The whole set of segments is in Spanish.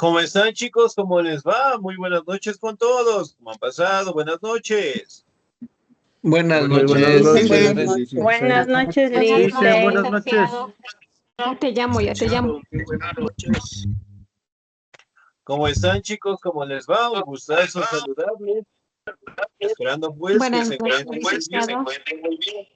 ¿Cómo están, chicos? ¿Cómo les va? Muy buenas noches con todos. ¿Cómo han pasado? Buenas noches. Buenas Muy buenas noches, noches, señores. Buenas noches, Cristian, buenas Lince. noches. Ya te llamo. Muy buenas noches. ¿Cómo están, chicos? ¿Cómo les va? Un gustazo saludarles. Esperando pues que Buenas se noches, encuentren licenciado. muy bien.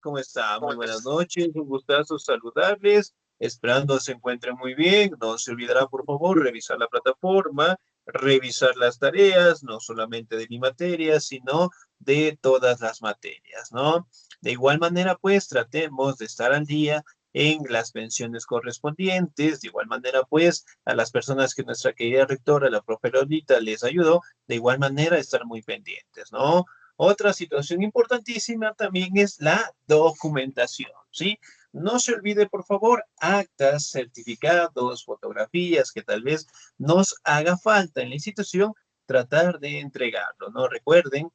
¿Cómo están? Muy buenas noches. Un gustazo saludarles. Esperando se encuentren muy bien. No se olvidará, por favor, revisar la plataforma, revisar las tareas, no solamente de mi materia, sino de todas las materias, ¿no? De igual manera, pues, tratemos de estar al día en las pensiones correspondientes. De igual manera, pues, a las personas que nuestra querida rectora, la profe Lolita, les ayudó, de igual manera, estar muy pendientes, ¿no? Otra situación importantísima también es la documentación, ¿sí? No se olvide, por favor, actas, certificados, fotografías que tal vez nos haga falta en la institución, tratar de entregarlo, ¿no? Recuerden,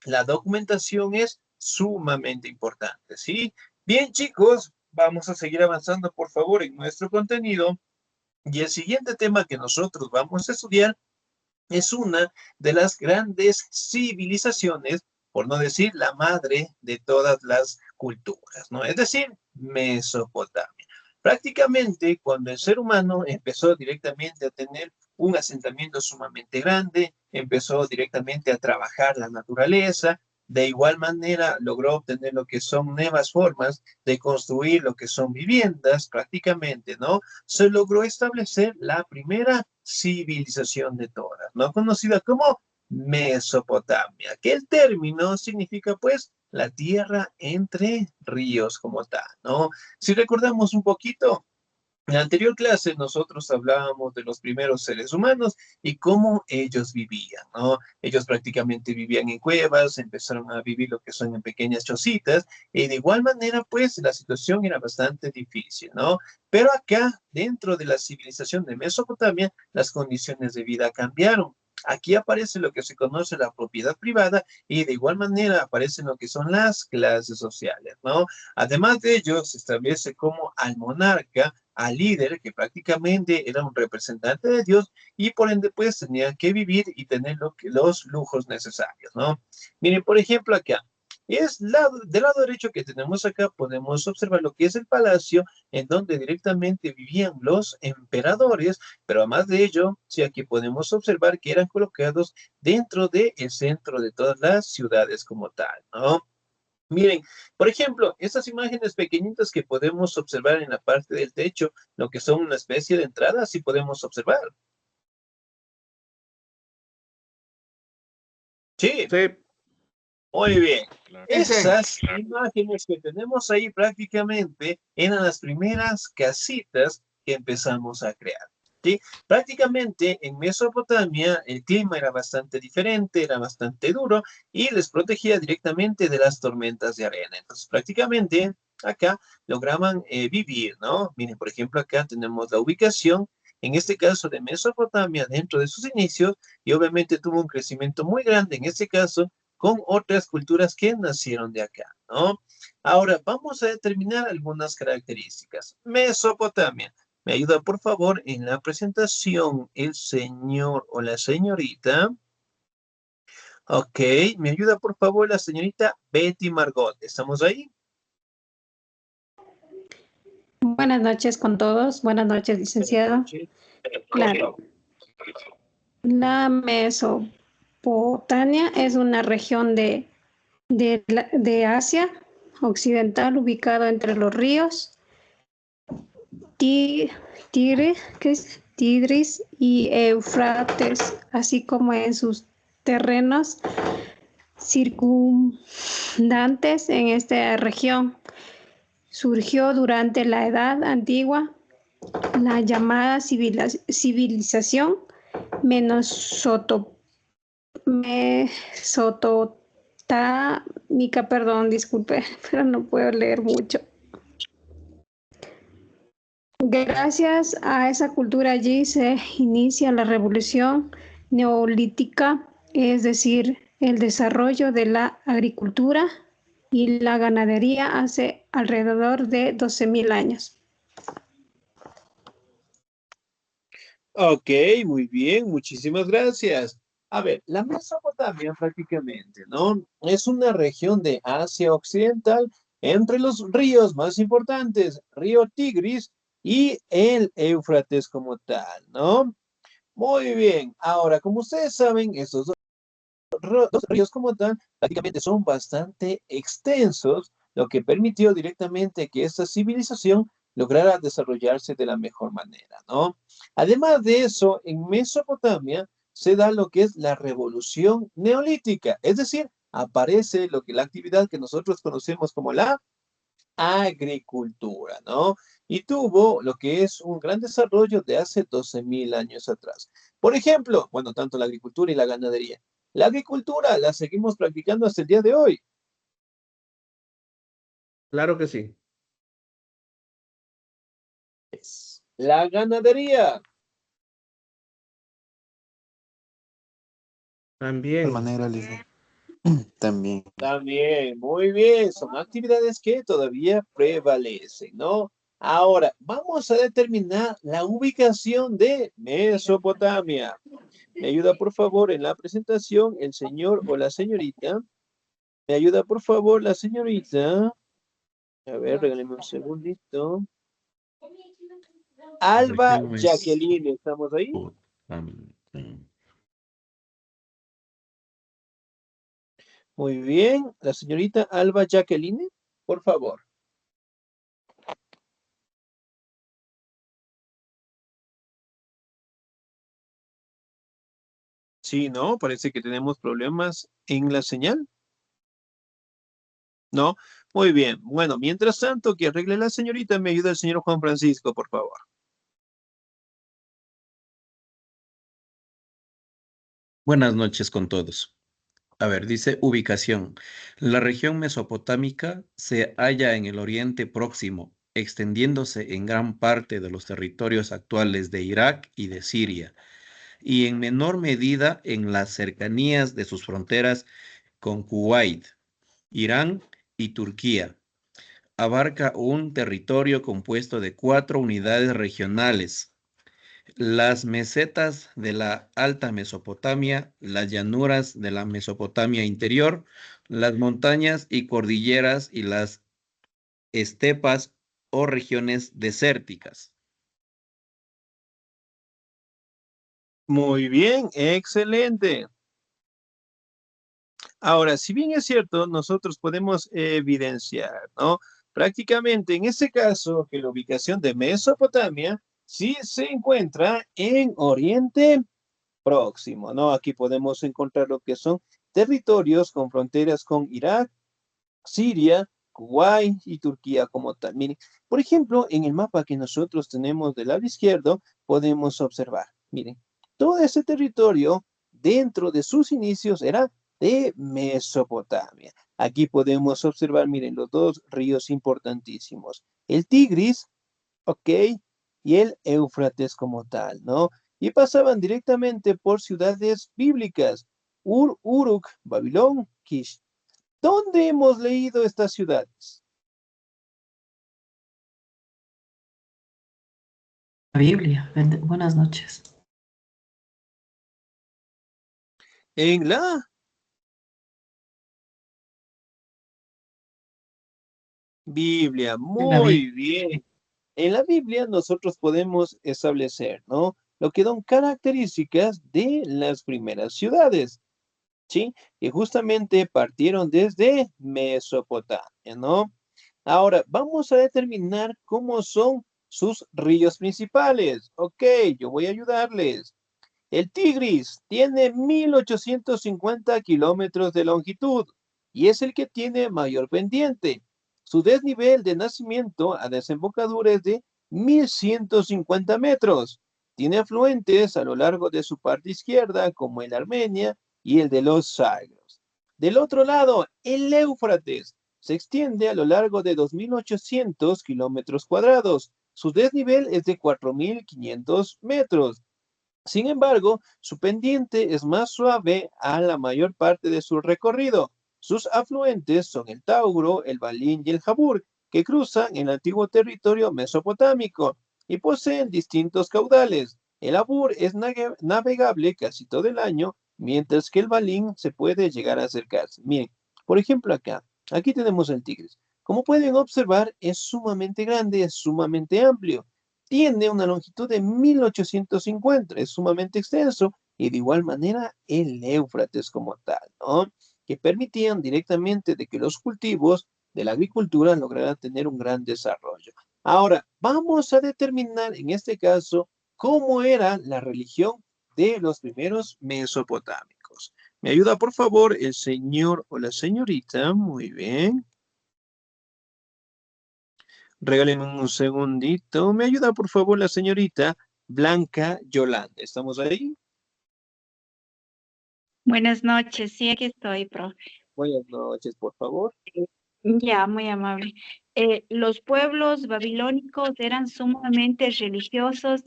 la documentación es sumamente importante, ¿sí? Bien, chicos, vamos a seguir avanzando, por favor, en nuestro contenido. Y el siguiente tema que nosotros vamos a estudiar es una de las grandes civilizaciones, por no decir la madre de todas las culturas, ¿no? Es decir, Mesopotamia. Prácticamente cuando el ser humano empezó directamente a tener un asentamiento sumamente grande, empezó directamente a trabajar la naturaleza, de igual manera logró obtener lo que son nuevas formas de construir lo que son viviendas, prácticamente, ¿no? Se logró establecer la primera civilización de todas, ¿no? Conocida como Mesopotamia, que el término significa pues la tierra entre ríos como tal, ¿no? Si recordamos un poquito, en la anterior clase nosotros hablábamos de los primeros seres humanos y cómo ellos vivían, ¿no? Ellos prácticamente vivían en cuevas, empezaron a vivir lo que son en pequeñas chocitas y de igual manera pues la situación era bastante difícil, ¿no? Pero acá, dentro de la civilización de Mesopotamia, las condiciones de vida cambiaron. Aquí aparece lo que se conoce la propiedad privada y de igual manera aparecen lo que son las clases sociales, ¿no? Además de ello, se establece como al monarca, al líder, que prácticamente era un representante de Dios y por ende pues tenía que vivir y tener los lujos necesarios, ¿no? Miren, por ejemplo, acá, del lado derecho que tenemos acá, podemos observar lo que es el palacio en donde directamente vivían los emperadores, pero además de ello, sí, aquí podemos observar que eran colocados dentro del centro de todas las ciudades como tal, ¿no? Miren, por ejemplo, estas imágenes pequeñitas que podemos observar en la parte del techo, lo que son una especie de entradas, sí podemos observar. Sí, Sí, muy bien. dicen. Esas imágenes que tenemos ahí prácticamente eran las primeras casitas que empezamos a crear. ¿Sí? Prácticamente en Mesopotamia el clima era bastante diferente, era bastante duro y les protegía directamente de las tormentas de arena. Entonces prácticamente acá lograban vivir, ¿no? Miren, por ejemplo, acá tenemos la ubicación, en este caso de Mesopotamia, dentro de sus inicios y obviamente tuvo un crecimiento muy grande en este caso con otras culturas que nacieron de acá, ¿no? Ahora, vamos a determinar algunas características. Mesopotamia. Me ayuda, por favor, en la presentación el señor o la señorita. Ok, me ayuda, por favor, la señorita Betty Margot. ¿Estamos ahí? Buenas noches con todos. Buenas noches, Buenas licenciado. noches. Claro, la Mesopotamia es una región de Asia occidental ubicado entre los ríos Tigris y Éufrates, así como en sus terrenos circundantes en esta región. Surgió durante la Edad Antigua la llamada civilización mesopotámica, perdón, disculpe, pero no puedo leer mucho. Gracias a esa cultura allí se inicia la revolución neolítica, es decir, el desarrollo de la agricultura y la ganadería hace alrededor de 12.000 años. Ok, muy bien, muchísimas gracias. A ver, la Mesopotamia prácticamente, ¿no? Es una región de Asia Occidental entre los ríos más importantes, río Tigris y el Éufrates como tal, ¿no? Muy bien. Ahora, como ustedes saben, estos dos ríos como tal prácticamente son bastante extensos, lo que permitió directamente que esta civilización lograra desarrollarse de la mejor manera, ¿no? Además de eso, en Mesopotamia se da lo que es la revolución neolítica, es decir, aparece lo que la actividad que nosotros conocemos como la agricultura, ¿no? Y tuvo lo que es un gran desarrollo de hace 12.000 años atrás. Por ejemplo, bueno, tanto la agricultura y la ganadería. La agricultura la seguimos practicando hasta el día de hoy. Claro que sí. La ganadería De También. manera libre. También. también, muy bien, son actividades que todavía prevalecen, ¿no? Ahora, vamos a determinar la ubicación de Mesopotamia. ¿Me ayuda, por favor, en la presentación el señor o la señorita? ¿Me ayuda, por favor, la señorita? A ver, regáleme un segundito. La Alba región Jacqueline, ¿estamos ahí? Mesopotámica. Muy bien. La señorita Alba Jacqueline, por favor. Sí, ¿no? Parece que tenemos problemas en la señal. ¿No? Muy bien. Bueno, mientras tanto, que arregle la señorita, me ayuda el señor Juan Francisco, por favor. Buenas noches con todos. A ver, dice ubicación. La región mesopotámica se halla en el Oriente Próximo, extendiéndose en gran parte de los territorios actuales de Irak y de Siria, y en menor medida en las cercanías de sus fronteras con Kuwait, Irán y Turquía. Abarca un territorio compuesto de 4 unidades regionales: las mesetas de la Alta Mesopotamia, las llanuras de la Mesopotamia interior, las montañas y cordilleras y las estepas o regiones desérticas. Muy bien, excelente. Ahora, si bien es cierto, nosotros podemos evidenciar, ¿no? Prácticamente en este caso, que la ubicación de Mesopotamia sí se encuentra en Oriente Próximo, ¿no? Aquí podemos encontrar lo que son territorios con fronteras con Irak, Siria, Kuwait y Turquía como tal. Miren, por ejemplo, en el mapa que nosotros tenemos del lado izquierdo, podemos observar, miren, todo ese territorio dentro de sus inicios era de Mesopotamia. Aquí podemos observar, miren, los dos ríos importantísimos, el Tigris, ¿ok? Y el Éufrates como tal, ¿no? Y pasaban directamente por ciudades bíblicas, Uruk, Babilón, Kish. ¿Dónde hemos leído estas ciudades? La Biblia. Buenas noches. En la Biblia. En la Biblia. Muy bien. En la Biblia nosotros podemos establecer, ¿no? Lo que son características de las primeras ciudades, ¿sí? Que justamente partieron desde Mesopotamia, ¿no? Ahora, vamos a determinar cómo son sus ríos principales. Ok, yo voy a ayudarles. El Tigris tiene 1.850 kilómetros de longitud y es el que tiene mayor pendiente. Su desnivel de nacimiento a desembocadura es de 1.150 metros. Tiene afluentes a lo largo de su parte izquierda, como el Armenia y el de los Sagros. Del otro lado, el Éufrates se extiende a lo largo de 2.800 kilómetros cuadrados. Su desnivel es de 4.500 metros. Sin embargo, su pendiente es más suave a la mayor parte de su recorrido. Sus afluentes son el Tauro, el Balín y el Jabur, que cruzan el antiguo territorio mesopotámico y poseen distintos caudales. El Abur es navegable casi todo el año, mientras que el Balín se puede llegar a acercarse. Miren, por ejemplo acá, aquí tenemos el Tigris. Como pueden observar, es sumamente grande, es sumamente amplio. Tiene una longitud de 1850, es sumamente extenso, y de igual manera el Éufrates como tal, ¿no? Que permitían directamente de que los cultivos de la agricultura lograran tener un gran desarrollo. Ahora, vamos a determinar en este caso cómo era la religión de los primeros mesopotámicos. ¿Me ayuda, por favor, el señor o la señorita? Muy bien. Regálenme un segundito. ¿Me ayuda, por favor, la señorita Blanca Yolanda? ¿Estamos ahí? Buenas noches, sí, aquí estoy, profe. Buenas noches, por favor. Ya, muy amable. Los pueblos babilónicos eran sumamente religiosos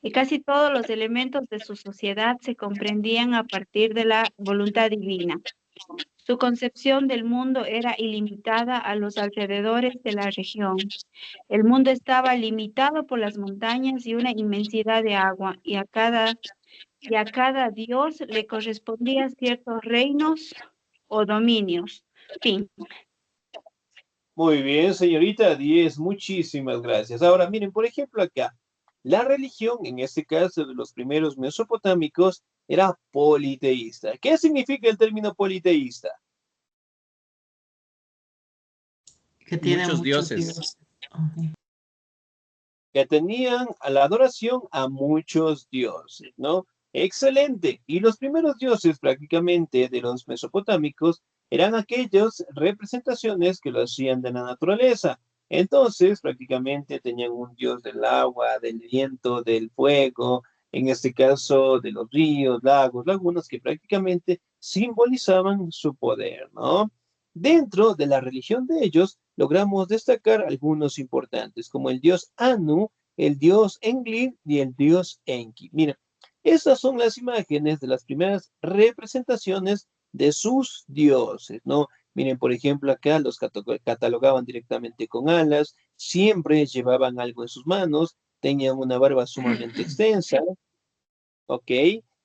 y casi todos los elementos de su sociedad se comprendían a partir de la voluntad divina. Su concepción del mundo era ilimitada a los alrededores de la región. El mundo estaba limitado por las montañas y una inmensidad de agua, y a cada dios le correspondían ciertos reinos o dominios. Fin. Muy bien, señorita 10, muchísimas gracias. Ahora, miren, por ejemplo, acá, la religión, en este caso de los primeros mesopotámicos, era politeísta. ¿Qué significa el término politeísta? Que tiene Muchos muchos dioses. dioses. Ujú. Que tenían a la adoración a muchos dioses, ¿no? Excelente. Y los primeros dioses prácticamente de los mesopotámicos eran aquellas representaciones que lo hacían de la naturaleza. Entonces, prácticamente tenían un dios del agua, del viento, del fuego, en este caso de los ríos, lagos, lagunas, que prácticamente simbolizaban su poder, ¿no? Dentro de la religión de ellos, logramos destacar algunos importantes, como el dios Anu, el dios Enlil y el dios Enki. Miren, estas son las imágenes de las primeras representaciones de sus dioses, ¿no? Miren, por ejemplo, acá los catalogaban directamente con alas, siempre llevaban algo en sus manos, tenían una barba sumamente extensa, ¿ok?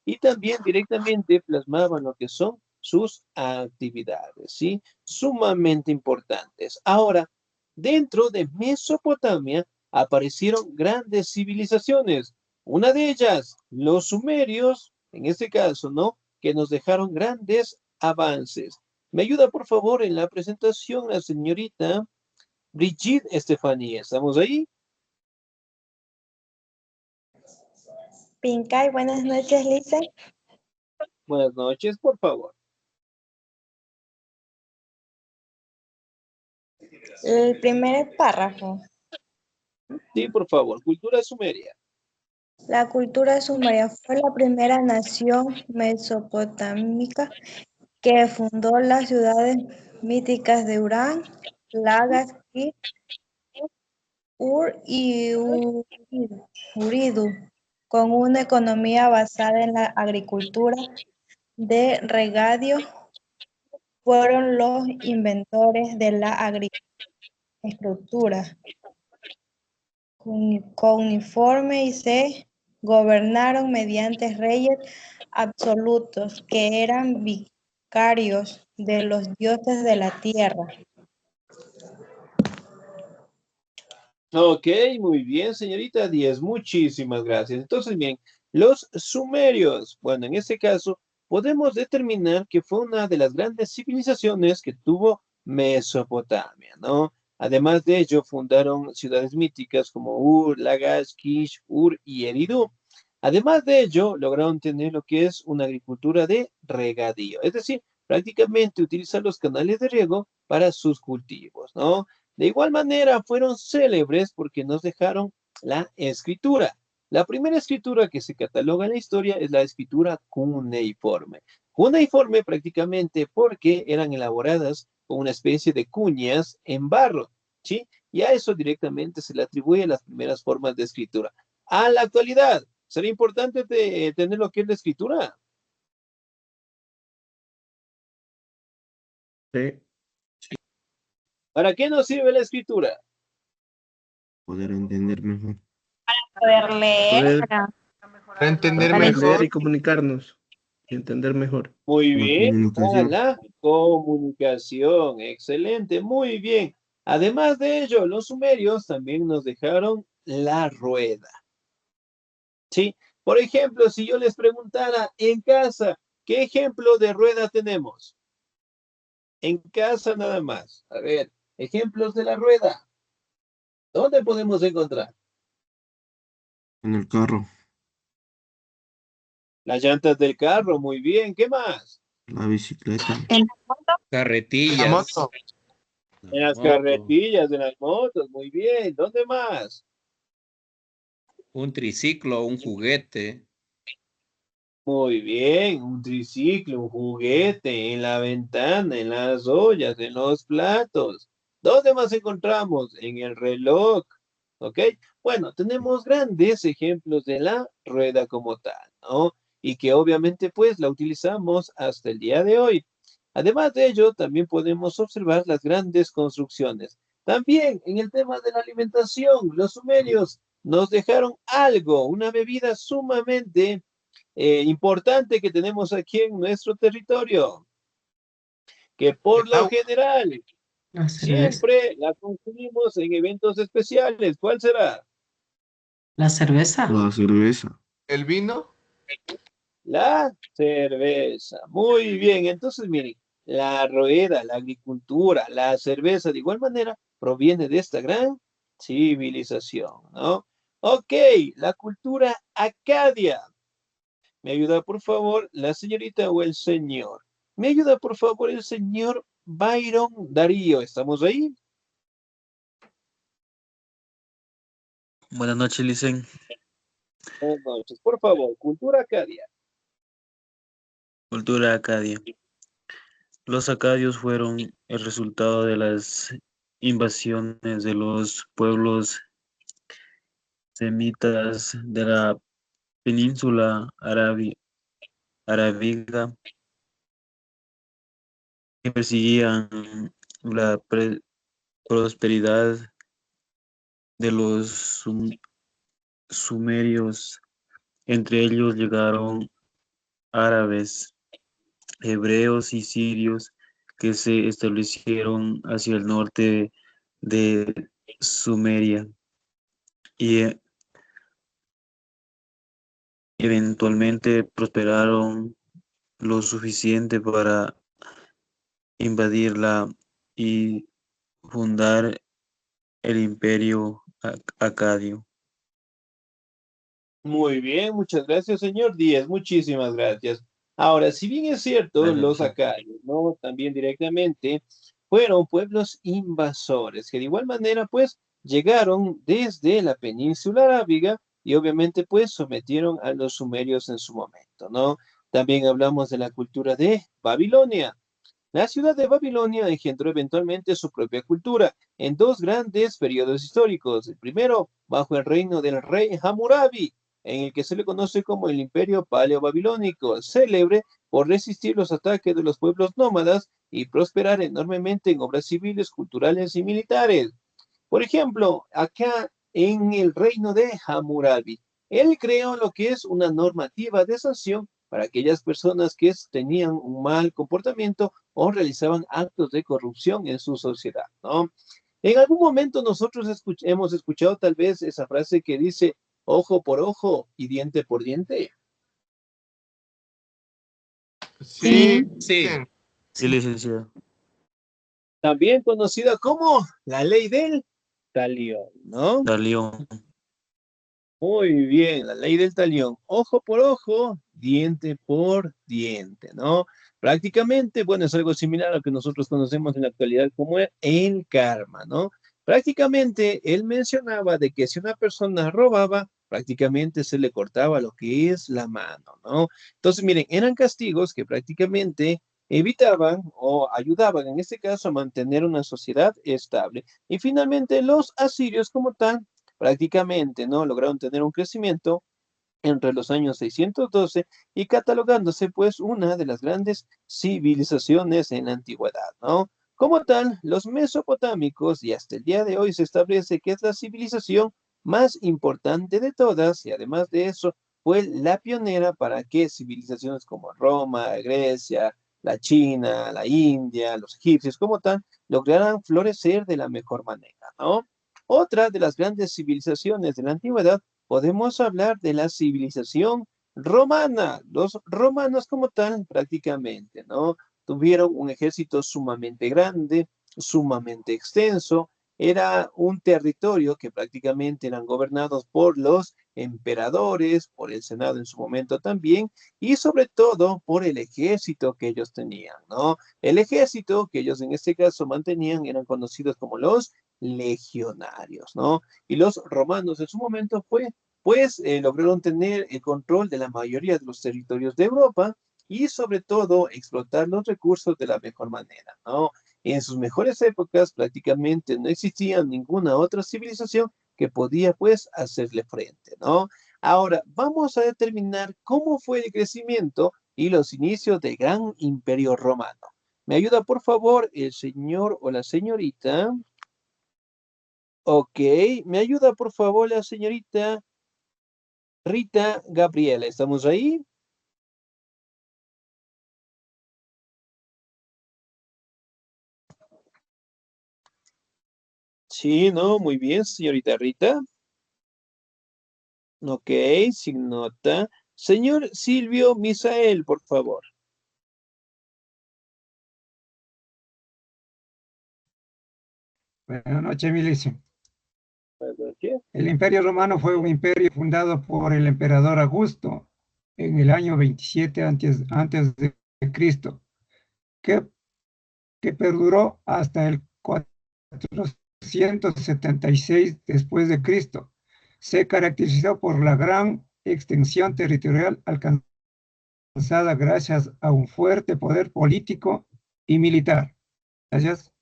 Y también directamente plasmaban lo que son sus actividades, ¿sí? Sumamente importantes. Ahora, dentro de Mesopotamia aparecieron grandes civilizaciones. Una de ellas, los sumerios, en este caso, ¿no? Que nos dejaron grandes avances. ¿Me ayuda, por favor, en la presentación la señorita Brigitte Estefanía? ¿Estamos ahí? Pincay, buenas noches, Lisa. Buenas noches, por favor. El primer párrafo. Sí, por favor. Cultura sumeria. La cultura sumeria fue la primera nación mesopotámica que fundó las ciudades míticas de Urán, Lagas y Ur y Uridu, con una economía basada en la agricultura de regadío. Fueron los inventores de la agricultura cuneiforme y se gobernaron mediante reyes absolutos que eran vicarios de los dioses de la tierra. Ok, muy bien, señorita 10, muchísimas gracias. Entonces, bien, los sumerios, bueno, en este caso, podemos determinar que fue una de las grandes civilizaciones que tuvo Mesopotamia, ¿no? Además de ello, fundaron ciudades míticas como Ur, Lagash, Kish, Ur y Eridu. Además de ello, lograron tener lo que es una agricultura de regadío, es decir, prácticamente utilizar los canales de riego para sus cultivos, ¿no? De igual manera, fueron célebres porque nos dejaron la escritura. La primera escritura que se cataloga en la historia es la escritura cuneiforme. Cuneiforme prácticamente porque eran elaboradas con una especie de cuñas en barro, ¿sí? Y a eso directamente se le atribuye las primeras formas de escritura. A la actualidad, ¿será importante tener lo que es la escritura? Sí. ¿Para qué nos sirve la escritura? Poder entender mejor. Poder leer. Poder Para entender Para mejor. y comunicarnos y entender mejor. Muy La bien, para comunicación. la comunicación, excelente, muy bien. Además de ello, los sumerios también nos dejaron la rueda. ¿Sí? Por ejemplo, si yo les preguntara en casa, ¿qué ejemplo de rueda tenemos? En casa nada más. A ver, ejemplos de la rueda. ¿Dónde podemos encontrar? En el carro. Las llantas del carro, muy bien. ¿Qué más? La bicicleta. en la moto, La Carretillas. moto. En las Moto. carretillas, en las motos, muy bien. ¿Dónde más? Un triciclo, un juguete. Muy bien, un triciclo, un juguete, en la ventana, en las ollas, en los platos. ¿Dónde más encontramos? En el reloj. ¿Ok? Bueno, tenemos grandes ejemplos de la rueda como tal, ¿no? Y que obviamente pues la utilizamos hasta el día de hoy. Además de ello, también podemos observar las grandes construcciones. También en el tema de la alimentación, los sumerios nos dejaron algo, una bebida sumamente importante que tenemos aquí en nuestro territorio, que por El lo agua. general La cerveza. siempre la consumimos en eventos especiales. ¿Cuál será? La cerveza. La cerveza. El vino. La cerveza. Muy bien. Entonces, miren, la rueda, la agricultura, la cerveza, de igual manera, proviene de esta gran civilización, ¿no? Ok, la cultura acadia. ¿Me ayuda, por favor, la señorita o el señor? ¿Me ayuda, por favor, el señor Byron Darío? ¿Estamos ahí? Buenas noches, Licen. Buenas noches. Por favor, cultura acadia. Cultura acadia. Los acadios fueron el resultado de las invasiones de los pueblos semitas de la península arábiga que persiguían la prosperidad de los sumerios. Entre ellos llegaron árabes, hebreos y sirios que se establecieron hacia el norte de Sumeria y eventualmente prosperaron lo suficiente para invadirla y fundar el imperio acadio. Muy bien, muchas gracias, señor Díaz. Muchísimas gracias. Ahora, si bien es cierto, Gracias, los sí. acadios, ¿no? También directamente fueron pueblos invasores, que de igual manera, pues, llegaron desde la península arábiga y obviamente, pues, sometieron a los sumerios en su momento, ¿no? También hablamos de la cultura de Babilonia. La ciudad de Babilonia engendró eventualmente su propia cultura en dos grandes periodos históricos. El primero, bajo el reino del rey Hammurabi, en el que se le conoce como el Imperio Paleo-Babilónico, célebre por resistir los ataques de los pueblos nómadas y prosperar enormemente en obras civiles, culturales y militares. Por ejemplo, acá en el reino de Hammurabi, él creó lo que es una normativa de sanción para aquellas personas que tenían un mal comportamiento o realizaban actos de corrupción en su sociedad, ¿no? En algún momento nosotros hemos escuchado tal vez esa frase que dice ojo por ojo y diente por diente. Sí. Sí. Sí, licenciado. También conocida como la ley del talión, ¿no? Talión. Muy bien, la ley del talión, ojo por ojo, diente por diente, ¿no? Prácticamente, bueno, es algo similar a lo que nosotros conocemos en la actualidad como el karma, ¿no? Prácticamente él mencionaba de que si una persona robaba, prácticamente se le cortaba lo que es la mano, ¿no? Entonces, miren, eran castigos que prácticamente evitaban o ayudaban en este caso a mantener una sociedad estable. Y finalmente los asirios como tal prácticamente, ¿no? Lograron tener un crecimiento entre los años 612 y catalogándose pues una de las grandes civilizaciones en la antigüedad, ¿no? Como tal, los mesopotámicos y hasta el día de hoy se establece que es la civilización más importante de todas y además de eso fue la pionera para que civilizaciones como Roma, Grecia, la China, la India, los egipcios como tal, lograran florecer de la mejor manera, ¿no? Otra de las grandes civilizaciones de la antigüedad, podemos hablar de la civilización romana. Los romanos como tal, prácticamente, ¿no? Tuvieron un ejército sumamente grande, sumamente extenso. Era un territorio que prácticamente eran gobernados por los emperadores, por el Senado en su momento también, y sobre todo por el ejército que ellos tenían, ¿no? El ejército que ellos en este caso mantenían eran conocidos como los legionarios, ¿no? Y los romanos en su momento lograron tener el control de la mayoría de los territorios de Europa y sobre todo explotar los recursos de la mejor manera, ¿no? En sus mejores épocas prácticamente no existía ninguna otra civilización que podía pues hacerle frente, ¿no? Ahora, vamos a determinar cómo fue el crecimiento y los inicios del gran imperio romano. ¿Me ayuda por favor el señor o la señorita? Ok, ¿me ayuda por favor la señorita Rita Gabriela? ¿Estamos ahí? Sí, no, muy bien, señorita Rita. Ok, sin nota. Señor Silvio Misael, por favor. Buenas noches, Milicio. Buenas noches. El Imperio Romano fue un imperio fundado por el emperador Augusto en el año 27 antes de Cristo, que perduró hasta el 476 después de Cristo. Se caracterizó por la gran extensión territorial alcanzada gracias a un fuerte poder político y militar. Gracias.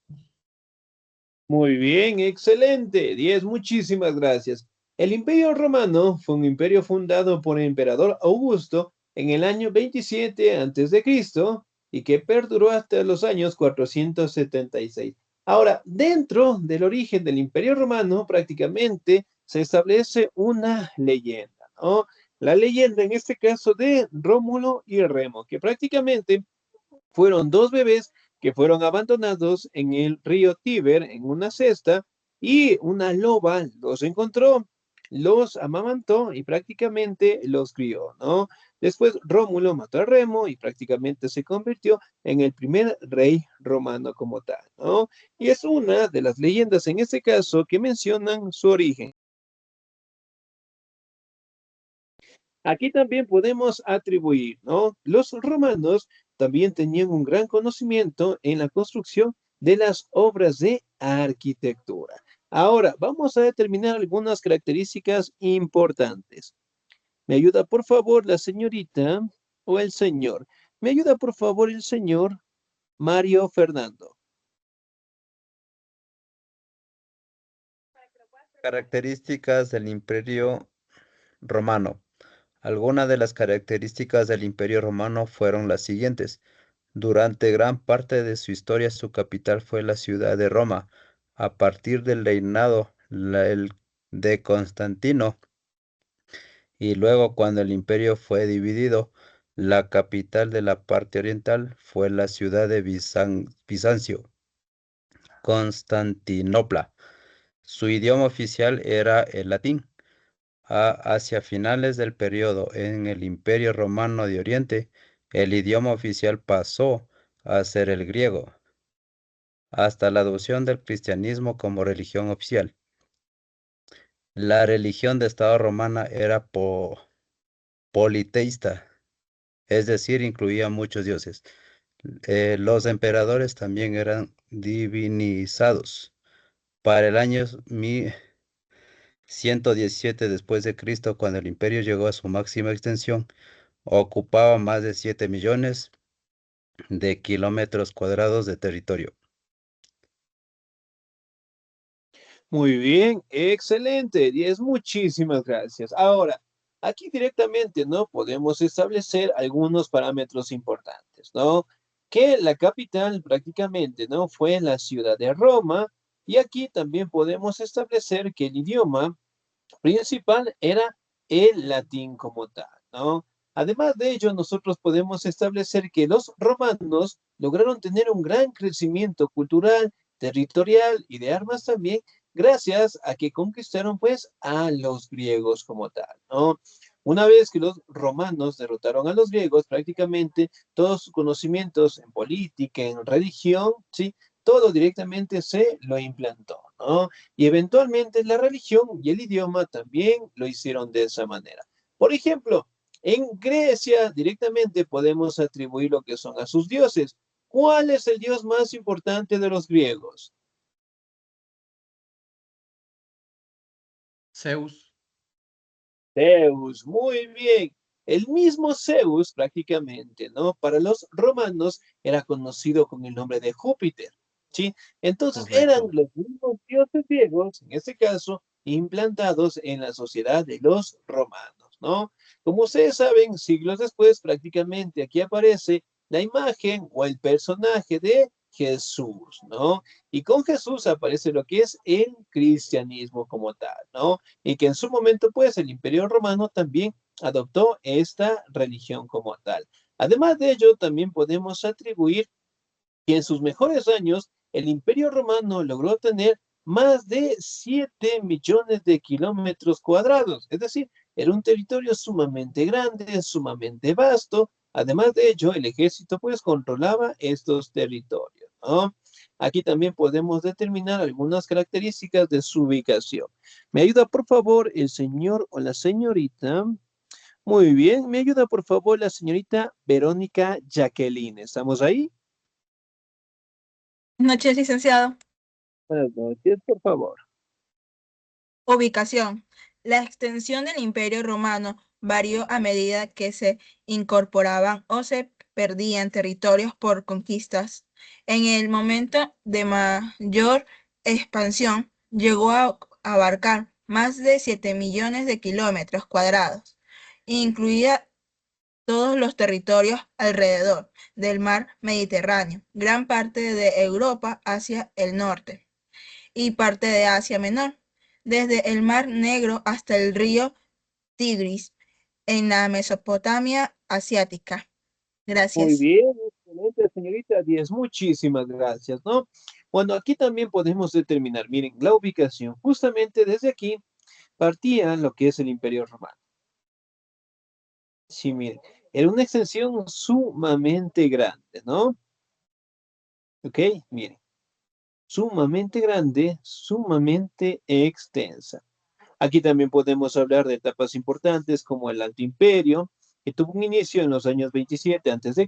Muy bien, excelente. 10, muchísimas gracias. El Imperio Romano fue un imperio fundado por el emperador Augusto en el año 27 a.C. y que perduró hasta los años 476. Ahora, dentro del origen del Imperio Romano, prácticamente se establece una leyenda, ¿no? La leyenda, en este caso, de Rómulo y Remo, que prácticamente fueron dos bebés que fueron abandonados en el río Tíber en una cesta y una loba los encontró, los amamantó y prácticamente los crió, ¿no? Después Rómulo mató a Remo y prácticamente se convirtió en el primer rey romano como tal, ¿no? Y es una de las leyendas en este caso que mencionan su origen. Aquí también podemos atribuir, ¿no? Los romanos también tenían un gran conocimiento en la construcción de las obras de arquitectura. Ahora, vamos a determinar algunas características importantes. ¿Me ayuda, por favor, la señorita o el señor? ¿Me ayuda, por favor, el señor Mario Fernando? Características del Imperio Romano. Algunas de las características del Imperio Romano fueron las siguientes. Durante gran parte de su historia, su capital fue la ciudad de Roma. A partir del reinado de Constantino y luego cuando el imperio fue dividido, la capital de la parte oriental fue la ciudad de Bizancio, Constantinopla. Su idioma oficial era el latín. Hacia finales del periodo en el Imperio Romano de Oriente, el idioma oficial pasó a ser el griego, hasta la adopción del cristianismo como religión oficial. La religión de Estado romana era politeísta, es decir, incluía muchos dioses. Los emperadores también eran divinizados. Para el año 117 después de Cristo, cuando el imperio llegó a su máxima extensión, ocupaba más de 7 millones de kilómetros cuadrados de territorio. Muy bien, excelente, 10, muchísimas gracias. Ahora, aquí directamente, ¿no? Podemos establecer algunos parámetros importantes, ¿no? Que la capital prácticamente, ¿no? Fue la ciudad de Roma, y aquí también podemos establecer que el idioma principal era el latín como tal, ¿no? Además de ello, nosotros podemos establecer que los romanos lograron tener un gran crecimiento cultural, territorial y de armas también, gracias a que conquistaron pues a los griegos como tal, ¿no? Una vez que los romanos derrotaron a los griegos, prácticamente todos sus conocimientos en política, en religión, ¿sí? Todo directamente se lo implantó, ¿no? Y eventualmente la religión y el idioma también lo hicieron de esa manera. Por ejemplo, en Grecia directamente podemos atribuir lo que son a sus dioses. ¿Cuál es el dios más importante de los griegos? Zeus. Zeus, muy bien. El mismo Zeus prácticamente, ¿no? Para los romanos era conocido con el nombre de Júpiter, ¿sí? Entonces eran Correcto. los mismos dioses griegos, en este caso, implantados en la sociedad de los romanos, ¿no? Como ustedes saben, siglos después prácticamente aquí aparece la imagen o el personaje de Jesús, ¿no? Y con Jesús aparece lo que es el cristianismo como tal, ¿no? Y que en su momento, pues, el Imperio Romano también adoptó esta religión como tal. Además de ello, también podemos atribuir que en sus mejores años, el Imperio Romano logró tener más de 7 millones de kilómetros cuadrados, es decir, era un territorio sumamente grande, sumamente vasto. Además de ello, el ejército pues controlaba estos territorios, ¿no? Aquí también podemos determinar algunas características de su ubicación. ¿Me ayuda por favor el señor o la señorita? Muy bien, me ayuda por favor la señorita Verónica Jacqueline. ¿Estamos ahí? Buenas noches, licenciado. Buenas noches, por favor. Ubicación. La extensión del Imperio Romano varió a medida que se incorporaban o se perdían territorios por conquistas. En el momento de mayor expansión, llegó a abarcar más de 7 millones de kilómetros cuadrados, incluida todos los territorios alrededor del mar Mediterráneo, gran parte de Europa hacia el norte y parte de Asia Menor, desde el Mar Negro hasta el río Tigris, en la Mesopotamia asiática. Muy Gracias. bien, excelente, señorita 10, muchísimas gracias, ¿no? Bueno, aquí también podemos determinar, miren, la ubicación, justamente desde aquí partía lo que es el Imperio Romano. Sí, miren, era una extensión sumamente grande, ¿no? Ok, miren, sumamente grande, sumamente extensa. Aquí también podemos hablar de etapas importantes como el Alto Imperio, que tuvo un inicio en los años 27 a.C.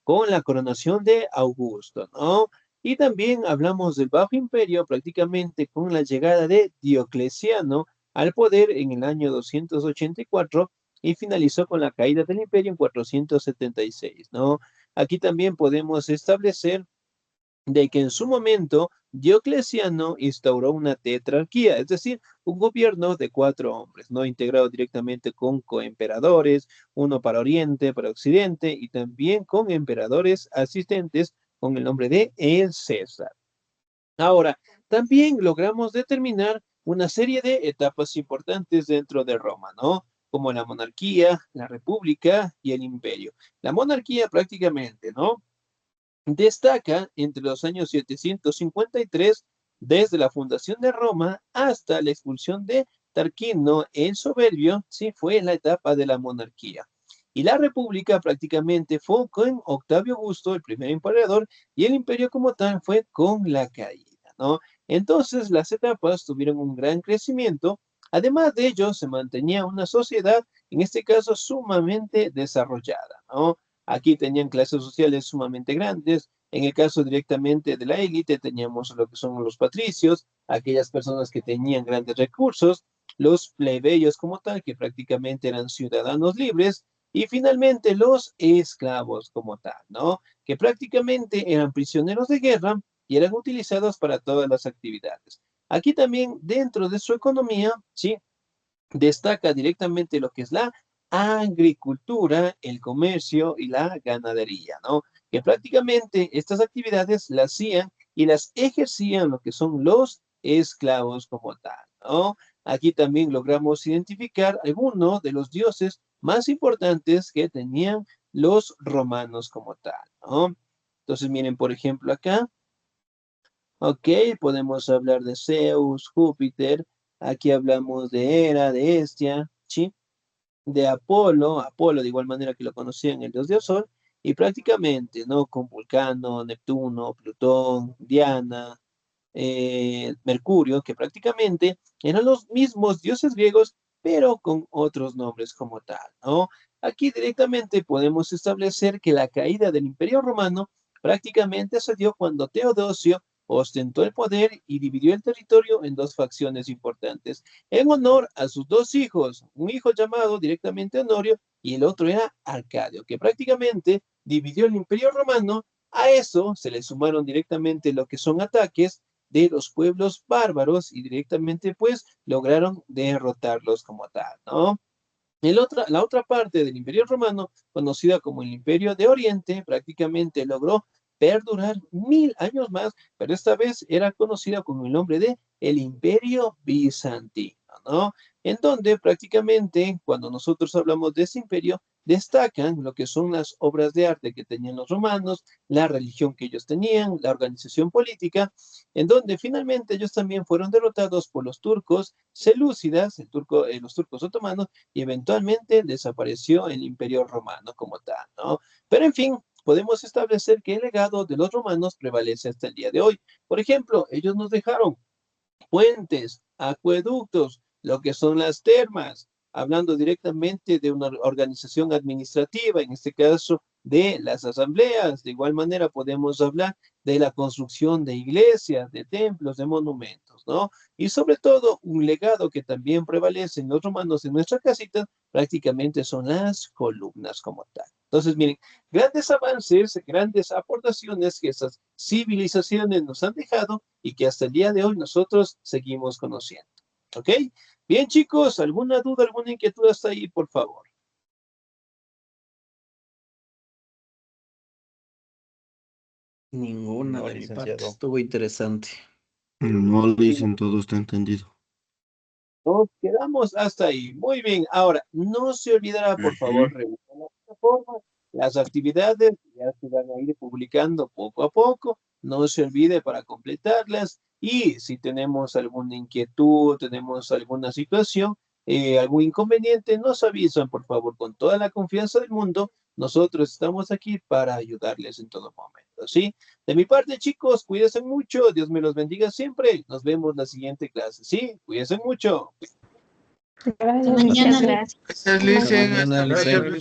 con la coronación de Augusto, ¿no? Y también hablamos del Bajo Imperio prácticamente con la llegada de Diocleciano al poder en el año 284 y finalizó con la caída del Imperio en 476, ¿no? Aquí también podemos establecer de que en su momento Diocleciano instauró una tetrarquía, es decir, un gobierno de 4 hombres, no integrado directamente con coemperadores, uno para Oriente, para Occidente, y también con emperadores asistentes con el nombre de el César. Ahora, también logramos determinar una serie de etapas importantes dentro de Roma, ¿no? Como la monarquía, la república y el imperio. La monarquía prácticamente, ¿no? Destaca entre los años 753, desde la fundación de Roma hasta la expulsión de Tarquino el Soberbio, sí fue la etapa de la monarquía. Y la república prácticamente fue con Octavio Augusto, el primer emperador, y el imperio como tal fue con la caída, ¿no? Entonces las etapas tuvieron un gran crecimiento. Además de ello, se mantenía una sociedad, en este caso, sumamente desarrollada, ¿no? Aquí tenían clases sociales sumamente grandes. En el caso directamente de la élite, teníamos lo que son los patricios, aquellas personas que tenían grandes recursos, los plebeyos como tal, que prácticamente eran ciudadanos libres, y finalmente los esclavos como tal, ¿no? Que prácticamente eran prisioneros de guerra y eran utilizados para todas las actividades. Aquí también, dentro de su economía, ¿sí? Destaca directamente lo que es la agricultura, el comercio y la ganadería, ¿no? Que prácticamente estas actividades las hacían y las ejercían lo que son los esclavos como tal, ¿no? Aquí también logramos identificar algunos de los dioses más importantes que tenían los romanos como tal, ¿no? Entonces, miren, por ejemplo, acá, ok, podemos hablar de Zeus, Júpiter, aquí hablamos de Hera, de Hestia, ¿sí? De Apolo de igual manera que lo conocían el dios del sol, y prácticamente, ¿no? Con Vulcano, Neptuno, Plutón, Diana, Mercurio, que prácticamente eran los mismos dioses griegos, pero con otros nombres como tal, ¿no? Aquí directamente podemos establecer que la caída del Imperio Romano prácticamente se dio cuando Teodosio ostentó el poder y dividió el territorio en dos facciones importantes, en honor a sus dos hijos, un hijo llamado directamente Honorio y el otro era Arcadio, que prácticamente dividió el Imperio Romano. A eso se le sumaron directamente lo que son ataques de los pueblos bárbaros y directamente pues lograron derrotarlos como tal, ¿no? La otra parte del Imperio Romano, conocida como el Imperio de Oriente, prácticamente logró perdurar 1000 años más, pero esta vez era conocida con el nombre de el Imperio Bizantino, ¿no? En donde prácticamente cuando nosotros hablamos de ese imperio, destacan lo que son las obras de arte que tenían los romanos, la religión que ellos tenían, la organización política, en donde finalmente ellos también fueron derrotados por los turcos selúcidas, los turcos otomanos, y eventualmente desapareció el Imperio Romano como tal, ¿no? Pero en fin, podemos establecer que el legado de los romanos prevalece hasta el día de hoy. Por ejemplo, ellos nos dejaron puentes, acueductos, lo que son las termas, hablando directamente de una organización administrativa, en este caso de las asambleas. De igual manera podemos hablar de la construcción de iglesias, de templos, de monumentos, ¿no? Y sobre todo, un legado que también prevalece en los romanos en nuestra casita, prácticamente son las columnas como tal. Entonces, miren, grandes avances, grandes aportaciones que esas civilizaciones nos han dejado y que hasta el día de hoy nosotros seguimos conociendo. ¿Ok? Bien, chicos, ¿alguna duda, alguna inquietud hasta ahí, por favor? Ninguna No, de mi parte. licenciado. Estuvo interesante. No lo dicen, todo está entendido. Nos quedamos hasta ahí. Muy bien. Ahora, no se olvidará, por favor, revisar la plataforma. Las actividades ya se van a ir publicando poco a poco. No se olvide para completarlas. Y si tenemos alguna inquietud, tenemos alguna situación, algún inconveniente, nos avisan, por favor, con toda la confianza del mundo. Nosotros estamos aquí para ayudarles en todo momento, ¿sí? De mi parte, chicos, cuídense mucho. Dios me los bendiga siempre. Nos vemos la siguiente clase, ¿sí? Cuídense mucho. Gracias, Muchas licenciado. gracias. Gracias, Licen. Mañana, Hasta Licen. luego.